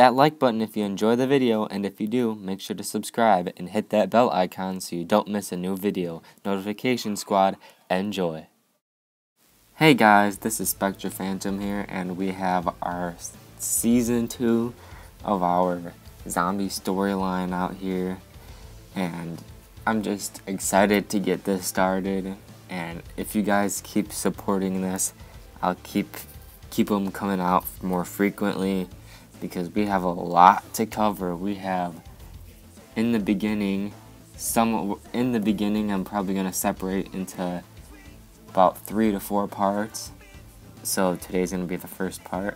that like button if you enjoy the video, and if you do, make sure to subscribe and hit that bell icon so you don't miss a new video. Notification Squad, enjoy. Hey guys, this is SpectraPhantom here, and we have our Season 2 of our zombie storyline out here, and I'm just excited to get this started. And if you guys keep supporting this, I'll keep them coming out more frequently, because we have a lot to cover. We have in the beginning I'm probably gonna separate into about 3 to 4 parts. So today's gonna be the first part,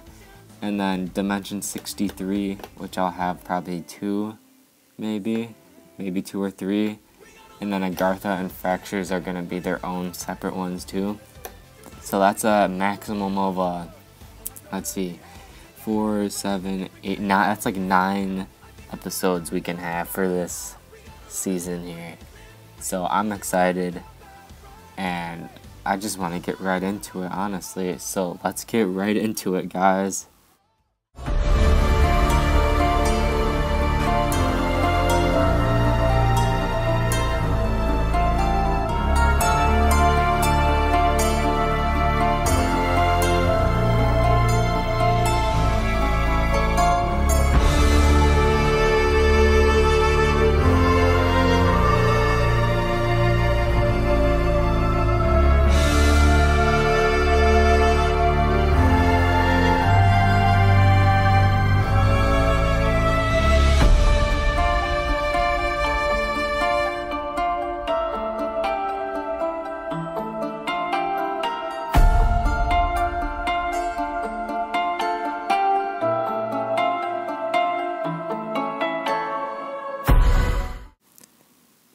and then Dimension 63, which I'll have probably 2, maybe 2 or 3, and then Agartha and Fractures are gonna be their own separate ones too. So that's a maximum of let's see, 4, 7, 8, 9. That's like 9 episodes we can have for this season here. So I'm excited, and I just want to get right into it, honestly. So let's get right into it, guys.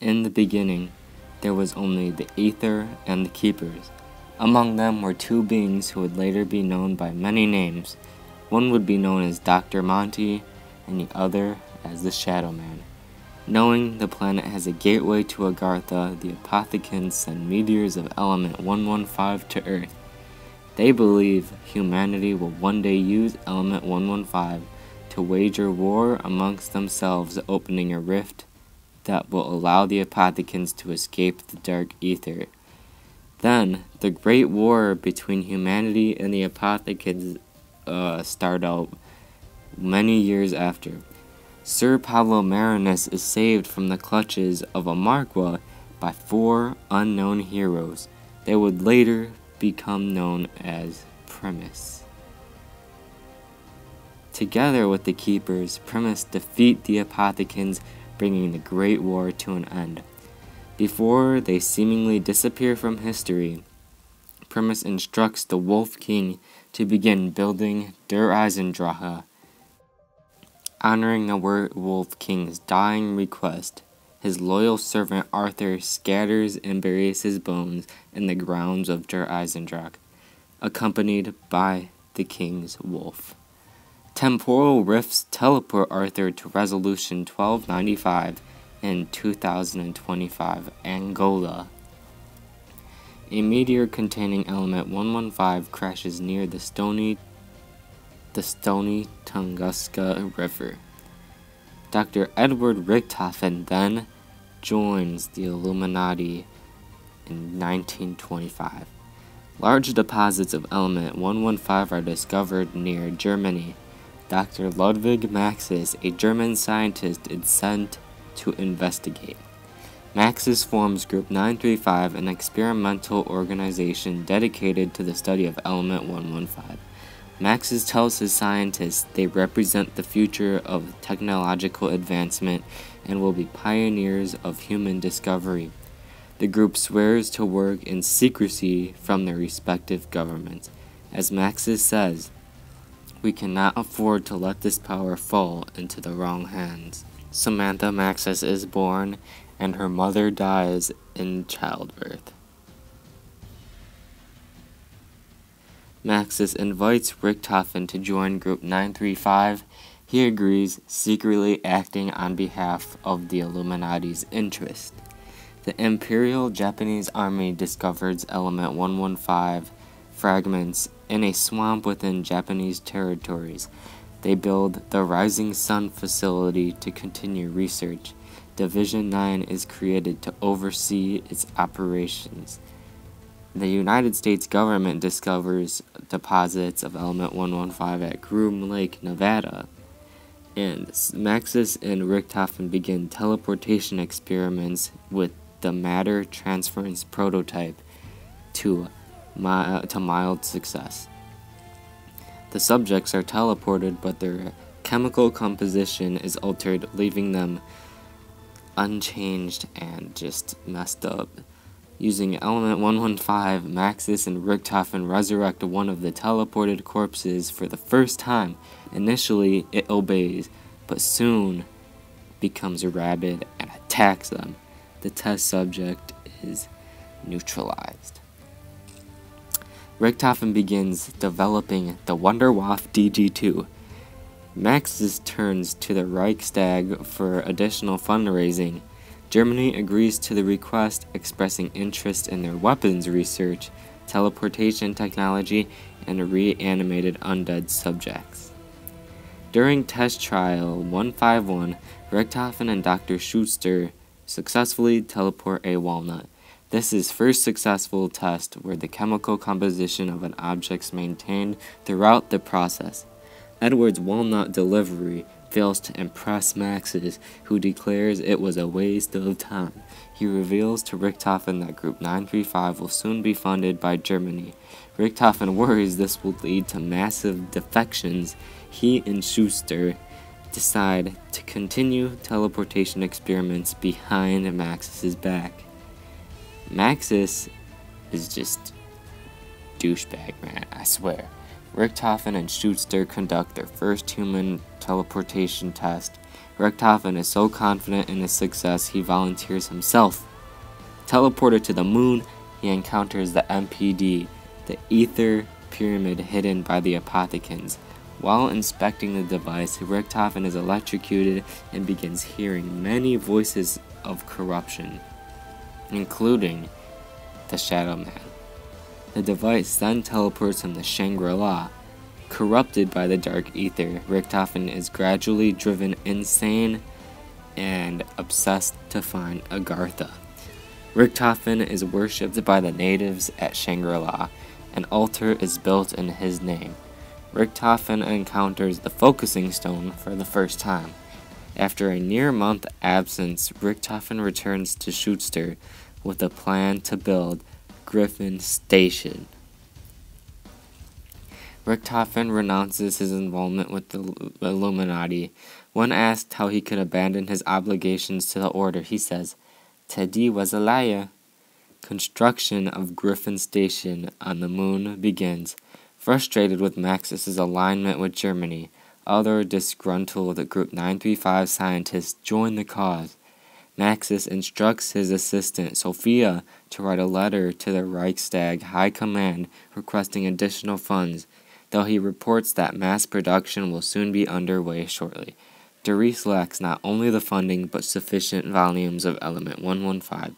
In the beginning, there was only the Aether and the Keepers. Among them were 2 beings who would later be known by many names. One would be known as Dr. Monty, and the other as the Shadow Man. Knowing the planet has a gateway to Agartha, the Apothecans send meteors of element 115 to Earth. They believe humanity will one day use element 115 to wager war amongst themselves, opening a rift that will allow the Apothecans to escape the dark ether. Then, the great war between humanity and the Apothecans start out many years after. Sir Pablo Marinus is saved from the clutches of a Marqua by 4 unknown heroes. They would later become known as Primus. Together with the Keepers, Primus defeat the Apothecans, bringing the Great War to an end. Before they seemingly disappear from history, Primus instructs the Wolf King to begin building Der Eisendrache. Honoring the Wolf King's dying request, his loyal servant Arthur scatters and buries his bones in the grounds of Der Eisendrache, accompanied by the King's wolf. Temporal rifts teleport Arthur to Resolution 1295 in 2025, Angola. A meteor containing element 115 crashes near the stony Tunguska River. Dr. Edward Richtofen then joins the Illuminati in 1925. Large deposits of element 115 are discovered near Germany. Dr. Ludwig Maxis, a German scientist, is sent to investigate. Maxis forms Group 935, an experimental organization dedicated to the study of element 115. Maxis tells his scientists they represent the future of technological advancement and will be pioneers of human discovery. The group swears to work in secrecy from their respective governments. As Maxis says, "We cannot afford to let this power fall into the wrong hands." Samantha Maxis is born, and her mother dies in childbirth. Maxis invites Richtofen to join Group 935. He agrees, secretly acting on behalf of the Illuminati's interest. The Imperial Japanese Army discovers element 115 fragments in a swamp within Japanese territories. They build the Rising Sun facility to continue research. Division 9 is created to oversee its operations. The United States government discovers deposits of element 115 at Groom Lake, Nevada. And Maxis and Richthofen begin teleportation experiments with the matter transference prototype to mild success. The subjects are teleported, but their chemical composition is altered, leaving them unchanged and just messed up. Using element 115, Maxis and Richthofen resurrect one of the teleported corpses for the first time. Initially, it obeys, but soon becomes rabid and attacks them. The test subject is neutralized. Richthofen begins developing the Wunderwaffe DG2. Maxis turns to the Reichstag for additional fundraising. Germany agrees to the request, expressing interest in their weapons research, teleportation technology, and reanimated undead subjects. During test trial 151, Richthofen and Dr. Schuster successfully teleport a walnut. This is first successful test where the chemical composition of an object is maintained throughout the process. Edward's walnut delivery fails to impress Maxis, who declares it was a waste of time. He reveals to Richthofen that Group 935 will soon be funded by Germany. Richthofen worries this will lead to massive defections. He and Schuster decide to continue teleportation experiments behind Maxis' back. Maxis is just douchebag, man, I swear. Richthofen and Schuster conduct their first human teleportation test. Richthofen is so confident in his success, he volunteers himself. Teleported to the moon, he encounters the MPD, the ether pyramid hidden by the apothecans. While inspecting the device, Richthofen is electrocuted and begins hearing many voices of corruption, including the Shadow Man. The device then teleports him to Shangri-La. Corrupted by the dark ether, Richthofen is gradually driven insane and obsessed to find Agartha. Richthofen is worshipped by the natives at Shangri-La. An altar is built in his name. Richthofen encounters the focusing stone for the first time. After a near-month absence, Richthofen returns to Schuster with a plan to build Griffin Station. Richthofen renounces his involvement with the Illuminati. When asked how he could abandon his obligations to the Order, he says, "Teddy was a liar." Construction of Griffin Station on the moon begins. Frustrated with Maxis' alignment with Germany, other disgruntled Group 935 scientists join the cause. Maxis instructs his assistant, Sophia, to write a letter to the Reichstag High Command requesting additional funds, though he reports that mass production will soon be underway shortly. Doris lacks not only the funding, but sufficient volumes of element 115.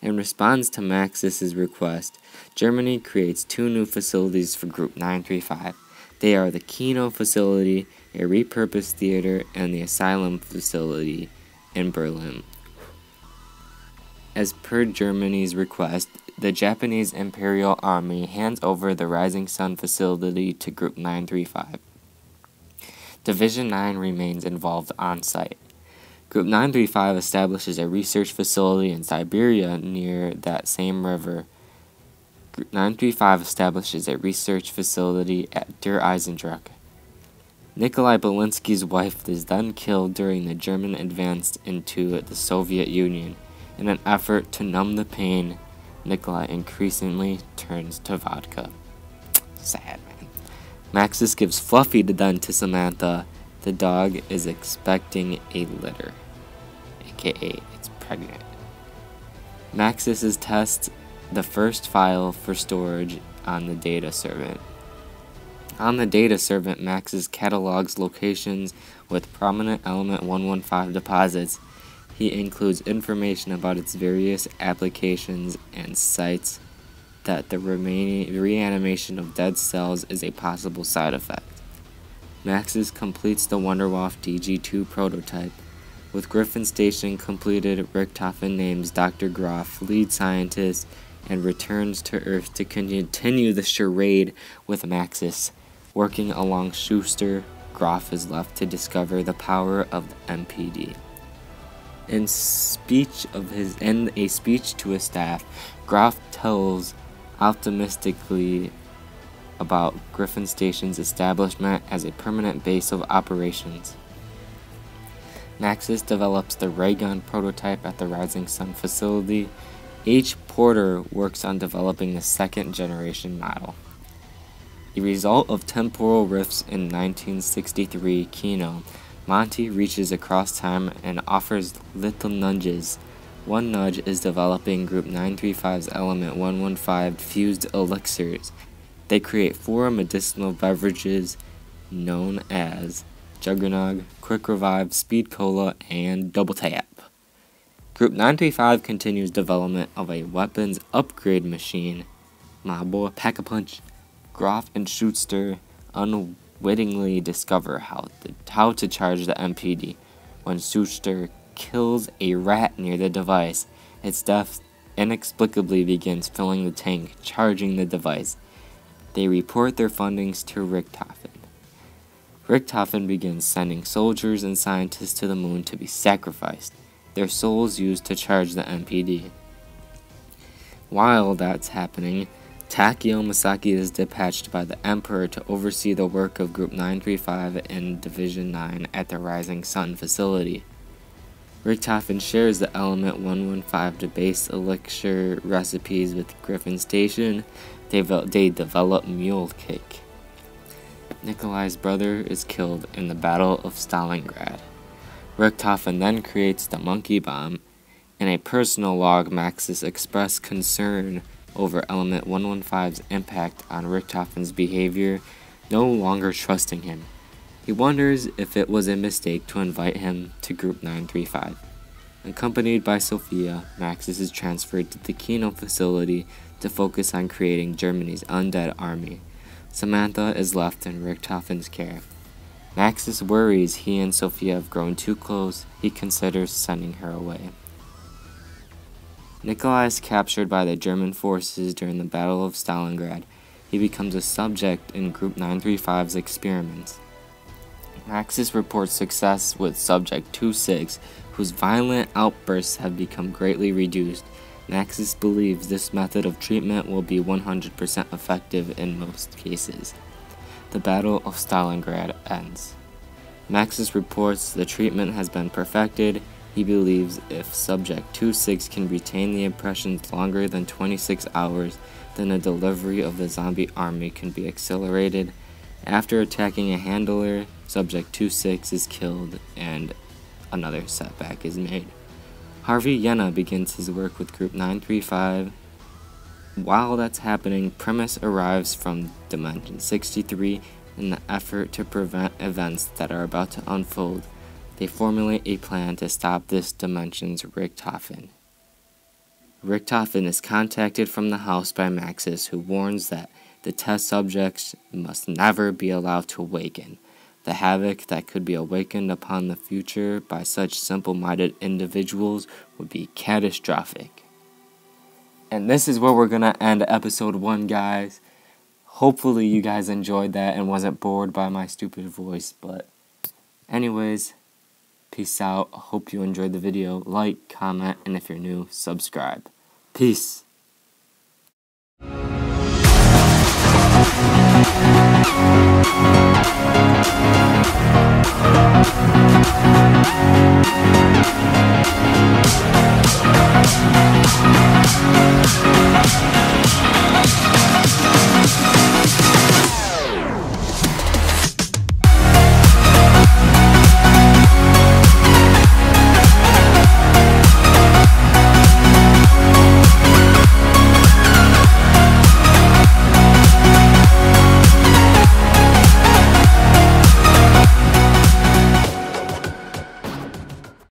In response to Maxis' request, Germany creates two new facilities for Group 935. They are the Kino facility, a repurposed theater, and the Asylum facility in Berlin. As per Germany's request, the Japanese Imperial Army hands over the Rising Sun facility to Group 935. Division 9 remains involved on site. Group 935 establishes a research facility in Siberia near that same river. Group 935 establishes a research facility at Der Eisendrache. Nikolai Belinsky's wife is then killed during the German advance into the Soviet Union. In an effort to numb the pain, Nikolai increasingly turns to vodka. Sad, man. Maxis gives Fluffy to Samantha. The dog is expecting a litter, aka it's pregnant. Maxis tests the first file for storage on the data servant. On the data servant, Maxis catalogs locations with prominent element 115 deposits. He includes information about its various applications and cites that the reanimation of dead cells is a possible side effect. Maxis completes the Wunderwaffe DG-2 prototype. With Griffin Station completed, Richtofen names Dr. Groff lead scientist and returns to Earth to continue the charade with Maxis. Working along Schuster, Groff is left to discover the power of the MPD. In a speech to his staff, Groff tells optimistically about Griffin Station's establishment as a permanent base of operations. Maxis develops the ray gun prototype at the Rising Sun facility. H. Porter works on developing the second generation model. A result of temporal rifts in 1963 Kino, Monty reaches across time and offers little nudges. One nudge is developing Group 935's Element 115 fused elixirs. They create 4 medicinal beverages known as Juggernog, Quick Revive, Speed Cola, and Double Tap. Group 935 continues development of a weapons upgrade machine. My boy Pack-a-Punch, Groff, and Schuster unwittingly discover how to charge the MPD. When Schuster kills a rat near the device, its death inexplicably begins filling the tank, charging the device. They report their findings to Richtofen. Richtofen begins sending soldiers and scientists to the moon to be sacrificed, their souls used to charge the MPD. While that's happening, Takeo Masaki is dispatched by the Emperor to oversee the work of Group 935 in Division 9 at the Rising Sun facility. Richtofen shares the Element 115 to base elixir recipes with Griffin Station. They develop mule cake. Nikolai's brother is killed in the Battle of Stalingrad. Richtofen then creates the monkey bomb. In a personal log, Maxis expressed concern over Element 115's impact on Richtofen's behavior, no longer trusting him. He wonders if it was a mistake to invite him to Group 935. Accompanied by Sophia, Maxis is transferred to the Kino facility to focus on creating Germany's undead army. Samantha is left in Richtofen's care. Maxis worries he and Sophia have grown too close. He considers sending her away. Nikolai is captured by the German forces during the Battle of Stalingrad. He becomes a subject in Group 935's experiments. Maxis reports success with Subject 26, whose violent outbursts have become greatly reduced. Maxis believes this method of treatment will be 100% effective in most cases. The Battle of Stalingrad ends. Maxis reports the treatment has been perfected. He believes if Subject 26 can retain the impressions longer than 26 hours, then the delivery of the zombie army can be accelerated. After attacking a handler, Subject 26 is killed and another setback is made. Harvey Yenna begins his work with Group 935. While that's happening, Primus arrives from Dimension 63 in the effort to prevent events that are about to unfold. They formulate a plan to stop this dimension's Richtofen. Richtofen is contacted from the house by Maxis, who warns that the test subjects must never be allowed to awaken. The havoc that could be awakened upon the future by such simple-minded individuals would be catastrophic. And this is where we're going to end episode 1, guys. Hopefully you guys enjoyed that and wasn't bored by my stupid voice. But anyways, peace out. Hope you enjoyed the video. Like, comment, and if you're new, subscribe. Peace.